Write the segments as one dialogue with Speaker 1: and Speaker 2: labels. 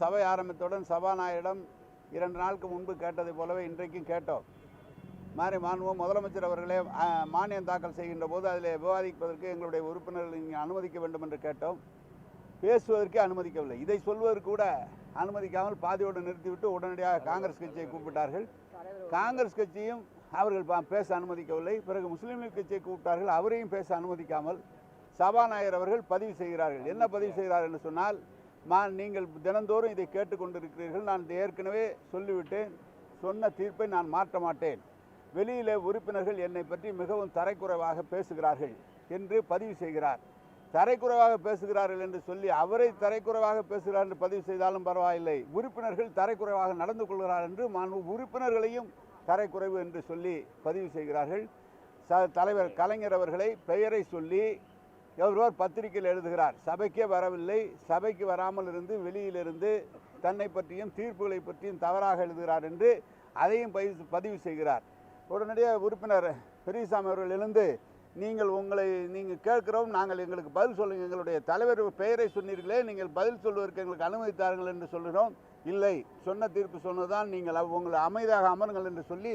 Speaker 1: சபை ஆரம்பித்தவுடன் சபாநாயகரிடம் 2 நாளுக்கு முன்பு கேட்டதை போலவே இன்றைக்கும் கேட்டோம். மாண்புமிகு முதலமைச்சர் அவர்களே மானியம் தாக்கல் செய்கின்ற போது அதில் விவாதிப்பதற்கு எங்களுடைய உறுப்பினர்கள் இங்கே அனுமதிக்க வேண்டும் என்று கேட்டோம். பேசுவதற்கே அனுமதிக்கவில்லை. இதை சொல்வதற்கு கூட அனுமதிக்காமல் பாதியோடு நிறுத்திவிட்டு உடனடியாக காங்கிரஸ் கட்சியை கூப்பிட்டார்கள். காங்கிரஸ் கட்சியும் அவர்கள் பேச அனுமதிக்கவில்லை. பிறகு முஸ்லீம் லீக் கட்சியை கூப்பிட்டார்கள். அவரையும் பேச அனுமதிக்காமல் சபாநாயகர் அவர்கள் பதிவு செய்கிறார்கள். என்ன பதிவு செய்கிறார்கள் என்று சொன்னால், நீங்கள் தினந்தோறும் இதை கேட்டுக்கொண்டிருக்கிறீர்கள். நான் ஏற்கனவே சொல்லிவிட்டேன். சொன்ன தீர்ப்பை நான் மாற்ற மாட்டேன். வெளியிலே உறுப்பினர்கள் என்னை பற்றி மிகவும் தரைக்குறைவாக பேசுகிறார்கள் என்று பதிவு செய்கிறார். தரைக்குறைவாக பேசுகிறார்கள் என்று சொல்லி அவரை தரைக்குறைவாக பேசுகிறார் என்று பதிவு செய்தாலும் பரவாயில்லை. உறுப்பினர்கள் தரைக்குறைவாக நடந்து கொள்கிறார் என்று உறுப்பினர்களையும் தரைக்குறைவு என்று சொல்லி பதிவு செய்கிறார்கள். தலைவர் கலைஞர் அவர்களை பெயரை சொல்லி ஒருவர் பத்திரிகையில் எழுதுகிறார். சபைக்கே வரவில்லை, சபைக்கு வராமல் இருந்து வெளியிலிருந்து தன்னை பற்றியும் தீர்ப்புகளை பற்றியும் தவறாக எழுதுகிறார் என்று அதையும் பதிவு செய்கிறார். உடனடியாக உறுப்பினர் பெரியசாமி அவர்கள் எழுந்து, நீங்கள் கேட்கிறோம், நாங்கள் எங்களுக்கு பதில் சொல்லுங்கள், எங்களுடைய தலைவர் பெயரை சொன்னீர்களே, நீங்கள் பதில் சொல்வதற்கு எங்களுக்கு அனுமதித்தார்கள் என்று சொல்கிறோம். இல்லை, சொன்ன தீர்ப்பு சொன்னதான், நீங்கள் உங்களை அமைதியாக அமருங்கள் என்று சொல்லி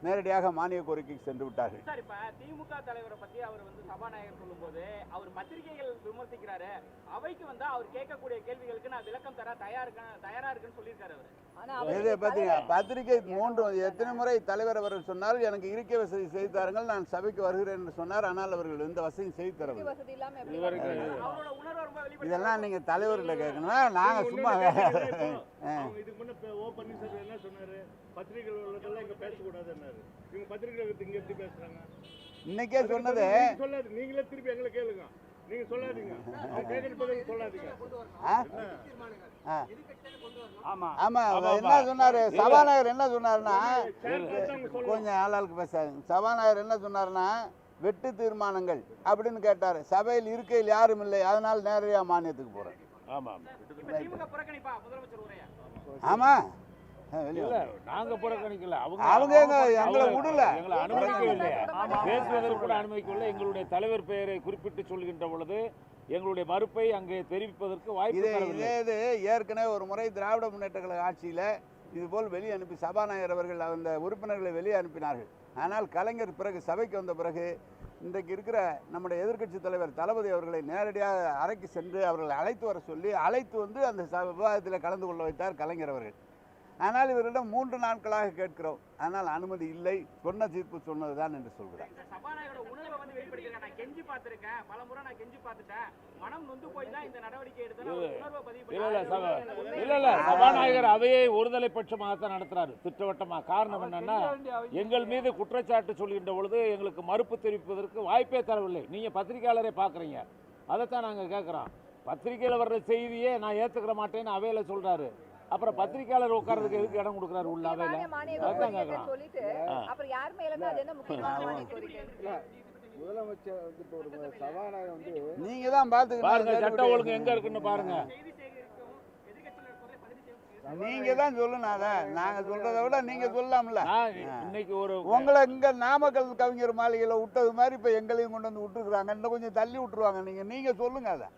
Speaker 1: நேரடியாக மானிய கோரிக்கைக்கு சென்று விட்டார்கள்.
Speaker 2: சார், இப்ப திமுக தலைவரை பத்தி அவர் சபாநாயகர் சொல்லும்போது அவர் பத்திரிகைகள் விமர்சிக்கிறாரு. அவைக்கு அவர் கேட்கக்கூடிய கேள்விகளுக்கு நான் விளக்கம் தர தயாரா இருக்குன்னு சொல்லியிருக்காரு.
Speaker 1: பத்திரிகை 3 எத்தனை முறை தலைவர் அவர்கள் சொன்னால் எனக்கு இருக்கை வசதி செய்து தாருங்கள், நான் சபைக்கு வருகிறேன் என்று சொன்னார். ஆனால் அவர்கள் எந்த வசதியும் செய்து தரவில்லை. இதெல்லாம் நீங்க தலைவர்கிட்ட கேட்கணும். நாங்க சும்மா இன்னைக்கே சொன்னது
Speaker 3: நீங்களே திருப்பி எங்களை கேளுங்க. நீங்க சொல்லாதீங்க.
Speaker 1: ஆமா, என்ன சொன்னாரு சபாநாயகர்? என்ன சொன்னாருன்னா, கொஞ்சம் ஆளாளுக்கு பேசாது. சபாநாயகர் என்ன சொன்னாருன்னா, வெட்டு தீர்மானங்கள் அப்படின்னு கேட்டாரு. சபையில் இருக்கையில் யாரும் இல்லை, அதனால நேரடியா மானியத்துக்கு போறேன். ஆமா,
Speaker 4: நாங்க புறக்கணிக்கல,
Speaker 1: அவங்க எங்களை விடல,
Speaker 4: எங்களை அனுமதிக்கவில்லை, பேசுவதற்கு கூட அனுமதிக்கவில்லை. எங்களுடைய தலைவர் பெயரை குறிப்பிட்டு சொல்கின்ற பொழுது எங்களுடைய மறுப்பை அங்கே தெரிவிப்பதற்கு வாய்ப்பு தரவில்லை.
Speaker 1: இது ஏற்கனவே ஒரு முறை திராவிட முன்னேற்ற கழக ஆட்சியில் இதுபோல் வெளியே அனுப்பி சபாநாயகர் அவர்கள் அந்த உறுப்பினர்களை வெளியே அனுப்பினார்கள். ஆனால் கலைஞர் பிறகு சபைக்கு வந்த பிறகு இன்றைக்கு இருக்கிற நம்முடைய எதிர்க்கட்சி தலைவர் தளபதி அவர்களை நேரடியாக அறைக்கு சென்று அவர்களை அழைத்து வர சொல்லி அழைத்து அந்த விவாதத்தில் கலந்து கொள்ள வைத்தார் கலைஞர் அவர்கள். ஆனால் இவரிடம் 3 நாட்களாக கேட்கிறோம். ஆனால் அனுமதி இல்லை. சொன்ன தீர்ப்பு சொன்னதுதான் என்று சொல்கிறார்.
Speaker 4: சபாநாயகர் அவையை ஒருதலை பட்சமாகத்தான் நடத்துறாரு, திட்டவட்டமாக. காரணம் என்னன்னா, எங்கள் மீது குற்றச்சாட்டு சொல்கின்ற பொழுது எங்களுக்கு மறுப்பு தெரிவிப்பதற்கு வாய்ப்பே தரவில்லை. நீங்க பத்திரிகையாளரே பாக்குறீங்க, அதைத்தான் நாங்க கேட்கிறோம். பத்திரிகையில் வர்ற செய்தியே நான் ஏத்துக்கிற மாட்டேன்னு அவையில சொல்றாரு. அப்புறம் பத்திரிகையாளர் உட்கார்றதுக்கு எதுக்கு இடம் கொடுக்குறாரு உள்ள அவையில?
Speaker 1: நீங்க தான் பாருங்க,
Speaker 4: சட்ட ஒழுங்கு எங்க இருக்குன்னு பாருங்க.
Speaker 1: நீங்க தான் சொல்லணும். அதை நாங்க சொல்றதை விட நீங்க சொல்லலாம்ல.
Speaker 4: இன்னைக்கு
Speaker 1: உங்களை இங்க நாமக்கல் கவிஞர் மாளிகையில விட்டது மாதிரி இப்ப எங்களையும் கொண்டு வந்து விட்டுருக்காங்க. இன்னும் கொஞ்சம் தள்ளி விட்டுருவாங்க. நீங்க சொல்லுங்க அதை.